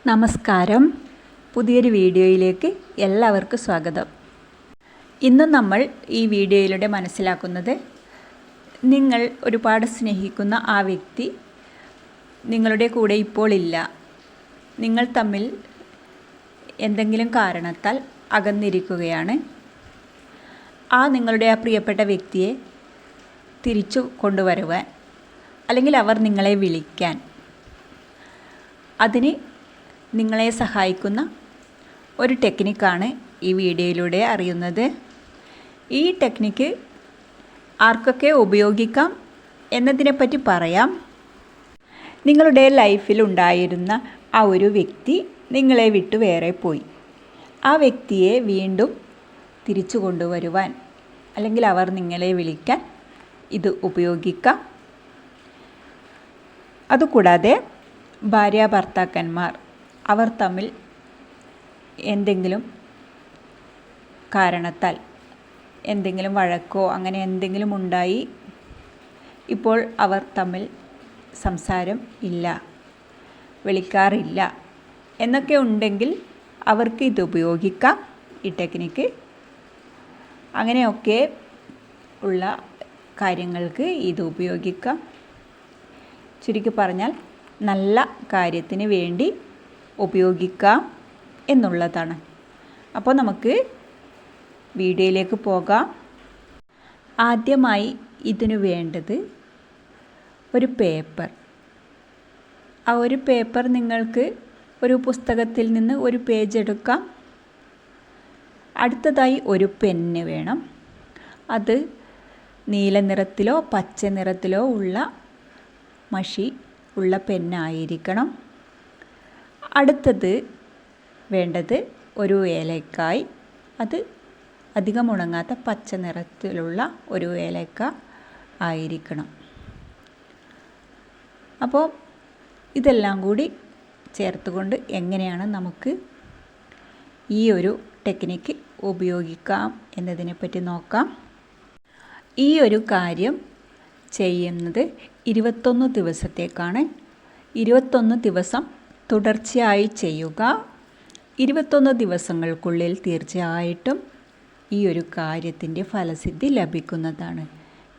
നമസ്കാരം. പുതിയൊരു വീഡിയോയിലേക്ക് എല്ലാവർക്കും സ്വാഗതം. ഇന്ന് നമ്മൾ ഈ വീഡിയോയിലൂടെ മനസ്സിലാക്കുന്നത്, നിങ്ങൾ ഒരുപാട് സ്നേഹിക്കുന്ന ആ വ്യക്തി നിങ്ങളുടെ കൂടെ ഇപ്പോൾ ഇല്ല. നിങ്ങൾ തമ്മിൽ എന്തെങ്കിലും കാരണത്താൽ അകന്നിരിക്കുകയാണ്. നിങ്ങളുടെ പ്രിയപ്പെട്ട വ്യക്തിയെ തിരിച്ചു കൊണ്ടുവരുവാൻ, അല്ലെങ്കിൽ അവർ നിങ്ങളെ വിളിക്കാൻ, അതിന് നിങ്ങളെ സഹായിക്കുന്ന ഒരു ടെക്നിക്കാണ് ഈ വീഡിയോയിലൂടെ അറിയുന്നത്. ഈ ടെക്നിക്ക് ആർക്കൊക്കെ ഉപയോഗിക്കാം എന്നതിനെപ്പറ്റി പറയാം. നിങ്ങളുടെ ലൈഫിൽ ഉണ്ടായിരുന്ന ആ ഒരു വ്യക്തി നിങ്ങളെ വിട്ട് വേറെ പോയി. ആ വ്യക്തിയെ വീണ്ടും തിരിച്ചു കൊണ്ടുവരുവാൻ, അല്ലെങ്കിൽ അവർ നിങ്ങളെ വിളിക്കാൻ ഇത് ഉപയോഗിക്കാം. അതുകൂടാതെ ഭാര്യ ഭർത്താക്കന്മാർ അവർ തമ്മിൽ എന്തെങ്കിലും കാരണത്താൽ എന്തെങ്കിലും വഴക്കോ അങ്ങനെ എന്തെങ്കിലും ഉണ്ടായി, ഇപ്പോൾ അവർ തമ്മിൽ സംസാരം ഇല്ല, വിളിക്കാറില്ല എന്നൊക്കെ ഉണ്ടെങ്കിൽ അവർക്ക് ഇത് ഉപയോഗിക്കാം, ഈ ടെക്നിക്ക്. അങ്ങനെയൊക്കെ ഉള്ള കാര്യങ്ങൾക്ക് ഇത് ഉപയോഗിക്കാം. ചുരുക്കി പറഞ്ഞാൽ നല്ല കാര്യത്തിന് വേണ്ടി ഉപയോഗിക്കാം എന്നുള്ളതാണ്. അപ്പോൾ നമുക്ക് വീഡിയോയിലേക്ക് പോകാം. ആദ്യമായി ഇതിനു വേണ്ടത് ഒരു പേപ്പർ. ആ ഒരു പേപ്പർ നിങ്ങൾക്ക് ഒരു പുസ്തകത്തിൽ നിന്ന് ഒരു പേജ് എടുക്കാം. അടുത്തതായി ഒരു പെന്ന് വേണം. അത് നീല നിറത്തിലോ പച്ച നിറത്തിലോ ഉള്ള മഷി ഉള്ള പെന്നായിരിക്കണം. അടുത്തത് വേണ്ടത് ഒരു ഏലക്കായ്. അത് അധികം ഉണങ്ങാത്ത പച്ച നിറത്തിലുള്ള ഒരു ഏലക്ക ആയിരിക്കണം. അപ്പോൾ ഇതെല്ലാം കൂടി ചേർത്തുകൊണ്ട് എങ്ങനെയാണ് നമുക്ക് ഈ ഒരു ടെക്നിക്ക് ഉപയോഗിക്കാം എന്നതിനെപ്പറ്റി നോക്കാം. ഈ ഒരു കാര്യം ചെയ്യുന്നത് 21 ദിവസത്തേക്കാണ്. 21 ദിവസം തുടർച്ചയായി ചെയ്യുക. 21 ദിവസങ്ങൾക്കുള്ളിൽ തീർച്ചയായിട്ടും ഈ ഒരു കാര്യത്തിൻ്റെ ഫലസിദ്ധി ലഭിക്കുന്നതാണ്.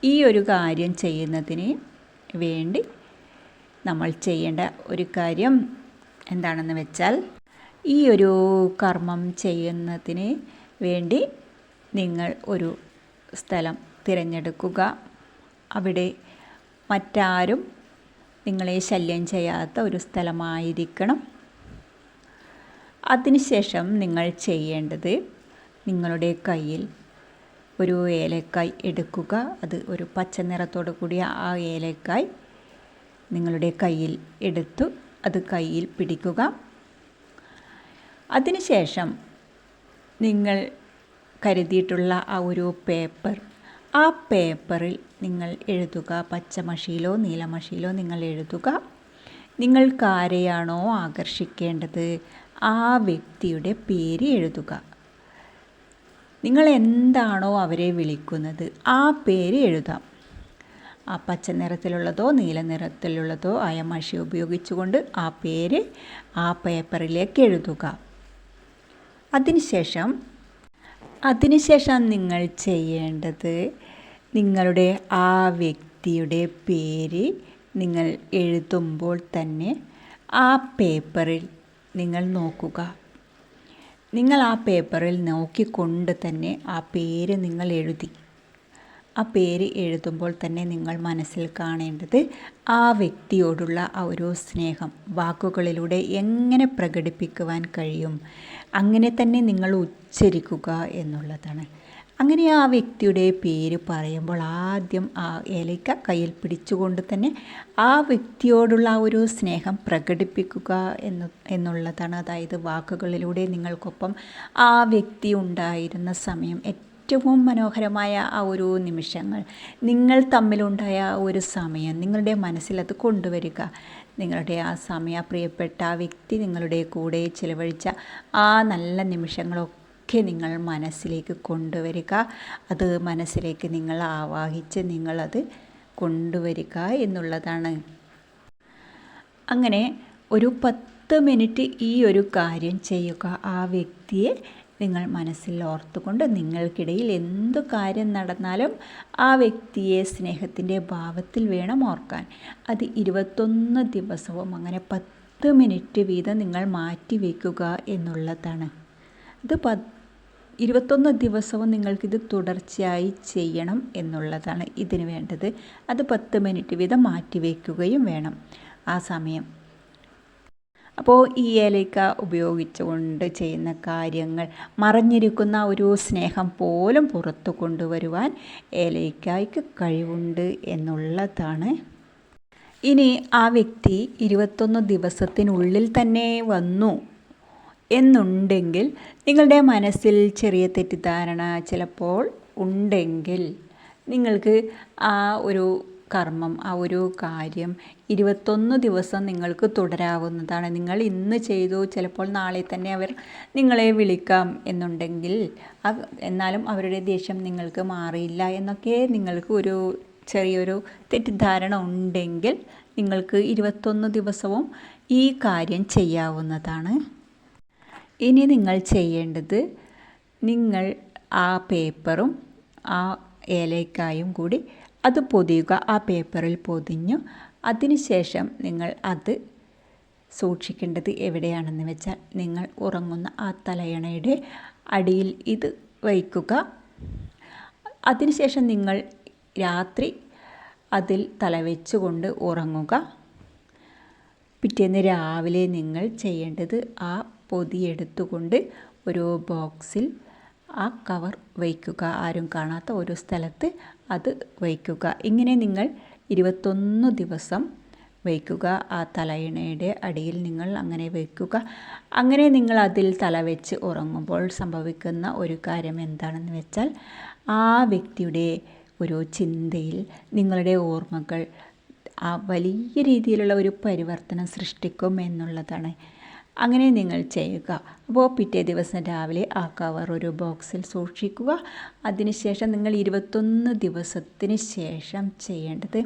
ഈ ഒരു കാര്യം ചെയ്യുന്നതിന് വേണ്ടി നമ്മൾ ചെയ്യേണ്ട ഒരു കാര്യം എന്താണെന്ന് വെച്ചാൽ, ഈ ഒരു കർമ്മം ചെയ്യുന്നതിന് വേണ്ടി നിങ്ങൾ ഒരു സ്ഥലം തിരഞ്ഞെടുക്കുക. അവിടെ മറ്റാരും നിങ്ങളെ ശല്യം ചെയ്യാത്ത ഒരു സ്ഥലമായിരിക്കണം. അതിനുശേഷം നിങ്ങൾ ചെയ്യേണ്ടത്, നിങ്ങളുടെ കയ്യിൽ ഒരു ഏലക്കായ് എടുക്കുക. അത് ഒരു പച്ച നിറത്തോടു കൂടിയ ആ ഏലക്കായ് നിങ്ങളുടെ കയ്യിൽ എടുത്തു അത് കയ്യിൽ പിടിക്കുക. അതിനുശേഷം നിങ്ങൾ കരുതിയിട്ടുള്ള ആ ഒരു പേപ്പർ, ആ പേപ്പറിൽ നിങ്ങൾ എഴുതുക. പച്ചമഷിയിലോ നീലമഷിയിലോ നിങ്ങൾ എഴുതുക. നിങ്ങൾക്കാരെയാണോ ആകർഷിക്കേണ്ടത് ആ വ്യക്തിയുടെ പേര് എഴുതുക. നിങ്ങൾ എന്താണോ അവരെ വിളിക്കുന്നത് ആ പേര് എഴുതാം. ആ പച്ച നിറത്തിലുള്ളതോ നീല നിറത്തിലുള്ളതോ ആയ മഷി ഉപയോഗിച്ചുകൊണ്ട് ആ പേര് ആ പേപ്പറിലേക്ക് എഴുതുക. അതിനുശേഷം നിങ്ങൾ ചെയ്യേണ്ടത്, നിങ്ങളുടെ ആ വ്യക്തിയുടെ പേര് നിങ്ങൾ എഴുതുമ്പോൾ തന്നെ ആ പേപ്പറിൽ നിങ്ങൾ നോക്കുക. നിങ്ങൾ ആ പേപ്പറിൽ നോക്കിക്കൊണ്ട് തന്നെ ആ പേര് നിങ്ങൾ എഴുതി. ആ പേര് എഴുതുമ്പോൾ തന്നെ നിങ്ങൾ മനസ്സിൽ കാണേണ്ടത്, ആ വ്യക്തിയോടുള്ള ആ ഒരു സ്നേഹം വാക്കുകളിലൂടെ എങ്ങനെ പ്രകടിപ്പിക്കുവാൻ കഴിയും, അങ്ങനെ തന്നെ നിങ്ങൾ ഉച്ചരിക്കുക എന്നുള്ളതാണ്. അങ്ങനെ ആ വ്യക്തിയുടെ പേര് പറയുമ്പോൾ ആദ്യം ആ ഏലക്ക കയ്യിൽ പിടിച്ചുകൊണ്ട് തന്നെ ആ വ്യക്തിയോടുള്ള ആ ഒരു സ്നേഹം പ്രകടിപ്പിക്കുക എന്നുള്ളതാണ്. അതായത് വാക്കുകളിലൂടെ നിങ്ങൾക്കൊപ്പം ആ വ്യക്തി ഉണ്ടായിരുന്ന സമയം, ഏറ്റവും മനോഹരമായ ആ ഒരു നിമിഷങ്ങൾ, നിങ്ങൾ തമ്മിലുണ്ടായ ആ ഒരു സമയം നിങ്ങളുടെ മനസ്സിലത് കൊണ്ടുവരിക. നിങ്ങളുടെ ആ സമയം, പ്രിയപ്പെട്ട ആ വ്യക്തി നിങ്ങളുടെ കൂടെ ചിലവഴിച്ച ആ നല്ല നിമിഷങ്ങളൊക്കെ നിങ്ങൾ മനസ്സിലേക്ക് കൊണ്ടുവരിക. അത് മനസ്സിലേക്ക് നിങ്ങൾ ആവാഹിച്ച് നിങ്ങളത് കൊണ്ടുവരിക എന്നുള്ളതാണ്. അങ്ങനെ ഒരു 10 മിനിറ്റ് ഈ ഒരു കാര്യം ചെയ്യുക. ആ വ്യക്തിയെ നിങ്ങൾ മനസ്സിൽ ഓർത്തുകൊണ്ട് നിങ്ങൾക്കിടയിൽ എന്തു കാര്യം നടന്നാലും ആ വ്യക്തിയെ സ്നേഹത്തിൻ്റെ ഭാവത്തിൽ വേണം ഓർക്കാൻ. അത് 21 ദിവസവും അങ്ങനെ 10 മിനിറ്റ് വീതം നിങ്ങൾ മാറ്റി വയ്ക്കുക എന്നുള്ളതാണ്. ഇത് 21 ദിവസവും നിങ്ങൾക്കിത് തുടർച്ചയായി ചെയ്യണം എന്നുള്ളതാണ് ഇതിന് വേണ്ടത്. അത് 10 മിനിറ്റ് വീതം മാറ്റി വയ്ക്കുകയും വേണം ആ സമയം. അപ്പോൾ ഈ ഏലയ്ക്ക ഉപയോഗിച്ചുകൊണ്ട് ചെയ്യുന്ന കാര്യങ്ങൾ, മറഞ്ഞിരിക്കുന്ന ഒരു സ്നേഹം പോലും പുറത്തു കൊണ്ടുവരുവാൻ ഏലയ്ക്കായ്ക്ക് കഴിവുണ്ട് എന്നുള്ളതാണ്. ഇനി ആ വ്യക്തി 21 ദിവസത്തിനുള്ളിൽ തന്നെ വന്നു എന്നുണ്ടെങ്കിൽ, നിങ്ങളുടെ മനസ്സിൽ ചെറിയ തെറ്റിദ്ധാരണ ചിലപ്പോൾ ഉണ്ടെങ്കിൽ, നിങ്ങൾക്ക് ആ ഒരു കർമ്മം, ആ ഒരു കാര്യം 21 ദിവസം നിങ്ങൾക്ക് തുടരാവുന്നതാണ്. നിങ്ങൾ ഇന്ന് ചെയ്തു, ചിലപ്പോൾ നാളെ തന്നെ അവർ നിങ്ങളെ വിളിക്കാം എന്നുണ്ടെങ്കിൽ, എന്നാലും അവരുടെ ദേഷ്യം നിങ്ങൾക്ക് മാറിയില്ല എന്നൊക്കെ നിങ്ങൾക്ക് ഒരു ചെറിയൊരു തെറ്റിദ്ധാരണ ഉണ്ടെങ്കിൽ, നിങ്ങൾക്ക് 21 ദിവസവും ഈ കാര്യം ചെയ്യാവുന്നതാണ്. ഇനി നിങ്ങൾ ചെയ്യേണ്ടത്, നിങ്ങൾ ആ പേപ്പറും ആ ഏലയ്ക്കായും കൂടി അത് പൊതിയുക. ആ പേപ്പറിൽ പൊതിഞ്ഞു അതിനുശേഷം നിങ്ങൾ അത് സൂക്ഷിക്കേണ്ടത് എവിടെയാണെന്ന് വെച്ചാൽ, നിങ്ങൾ ഉറങ്ങുന്ന ആ തലയണയുടെ അടിയിൽ ഇത് വയ്ക്കുക. അതിനുശേഷം നിങ്ങൾ രാത്രി അതിൽ തലവെച്ചുകൊണ്ട് ഉറങ്ങുക. പിറ്റേന്ന് രാവിലെ നിങ്ങൾ ചെയ്യേണ്ടത്, ആ പൊതിയെടുത്തുകൊണ്ട് ഒരു ബോക്സിൽ ആ കവർ വയ്ക്കുക. ആരും കാണാത്ത ഒരു സ്ഥലത്ത് അത് വയ്ക്കുക. ഇങ്ങനെ നിങ്ങൾ 21 ദിവസം വയ്ക്കുക. ആ തലയിണയുടെ അടിയിൽ നിങ്ങൾ അങ്ങനെ വയ്ക്കുക. അങ്ങനെ നിങ്ങൾ അതിൽ തലവെച്ച് ഉറങ്ങുമ്പോൾ സംഭവിക്കുന്ന ഒരു കാര്യം എന്താണെന്ന് വെച്ചാൽ, ആ വ്യക്തിയുടെ ഒരു ചിന്തയിൽ നിങ്ങളുടെ ഓർമ്മകൾ ആ വലിയ രീതിയിലുള്ള ഒരു പരിവർത്തനം സൃഷ്ടിക്കും എന്നുള്ളതാണ്. അങ്ങനെ നിങ്ങൾ ചെയ്യുക. അപ്പോൾ പിറ്റേ ദിവസം രാവിലെ ആ കവർ ഒരു ബോക്സിൽ സൂക്ഷിക്കുക. അതിനുശേഷം നിങ്ങൾ 21 ദിവസത്തിന് ശേഷം ചെയ്യേണ്ടത്,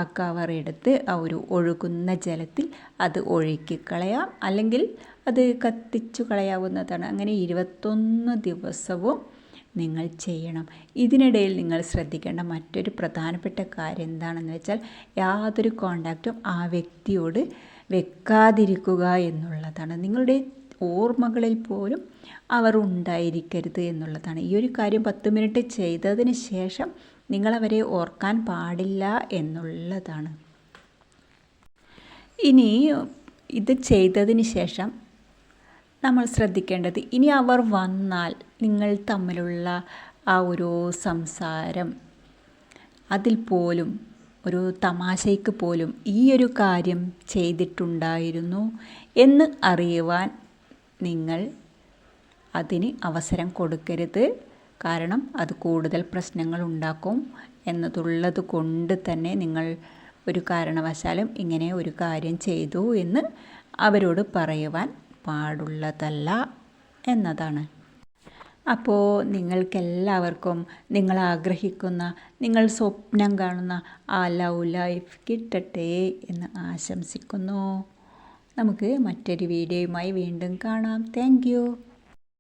ആ കവർ എടുത്ത് ആ ഒരു ഒഴുകുന്ന ജലത്തിൽ അത് ഒഴുക്കിക്കളയാം, അല്ലെങ്കിൽ അത് കത്തിച്ചു കളയാവുന്നതാണ്. അങ്ങനെ 21 ദിവസവും നിങ്ങൾ ചെയ്യണം. ഇതിനിടയിൽ നിങ്ങൾ ശ്രദ്ധിക്കേണ്ട മറ്റൊരു പ്രധാനപ്പെട്ട കാര്യം എന്താണെന്ന് വെച്ചാൽ, യാതൊരു കോണ്ടാക്റ്റും ആ വ്യക്തിയോട് വെക്കാതിരിക്കുക എന്നുള്ളതാണ്. നിങ്ങളുടെ ഓർമ്മകളിൽ പോലും അവർ ഉണ്ടായിരിക്കരുത് എന്നുള്ളതാണ്. ഈ ഒരു കാര്യം 10 മിനിറ്റ് ചെയ്തതിന് ശേഷം നിങ്ങളവരെ ഓർക്കാൻ പാടില്ല എന്നുള്ളതാണ്. ഇനി ഇത് ചെയ്തതിന് ശേഷം നമ്മൾ ശ്രദ്ധിക്കേണ്ടത്, ഇനി അവർ വന്നാൽ നിങ്ങൾ തമ്മിലുള്ള ആ ഒരു സംസാരം, അതിൽ പോലും ഒരു തമാശയ്ക്ക് പോലും ഈ ഒരു കാര്യം ചെയ്തിട്ടുണ്ടായിരുന്നു എന്ന് അറിയുവാൻ നിങ്ങൾ അതിന് അവസരം കൊടുക്കരുത്. കാരണം അത് കൂടുതൽ പ്രശ്നങ്ങൾ ഉണ്ടാക്കും എന്നതുള്ളത് കൊണ്ട് തന്നെ നിങ്ങൾ ഒരു കാരണവശാലും ഇങ്ങനെ ഒരു കാര്യം ചെയ്തു എന്ന് അവരോട് പറയുവാൻ പാടുള്ളതല്ല എന്നതാണ്. അപ്പോൾ നിങ്ങൾക്കെല്ലാവർക്കും നിങ്ങൾ ആഗ്രഹിക്കുന്ന, നിങ്ങൾ സ്വപ്നം കാണുന്ന ആ ലവ് ലൈഫ് കിട്ടട്ടെ എന്ന് ആശംസിക്കുന്നു. നമുക്ക് മറ്റൊരു വീഡിയോയുമായി വീണ്ടും കാണാം. Thank you.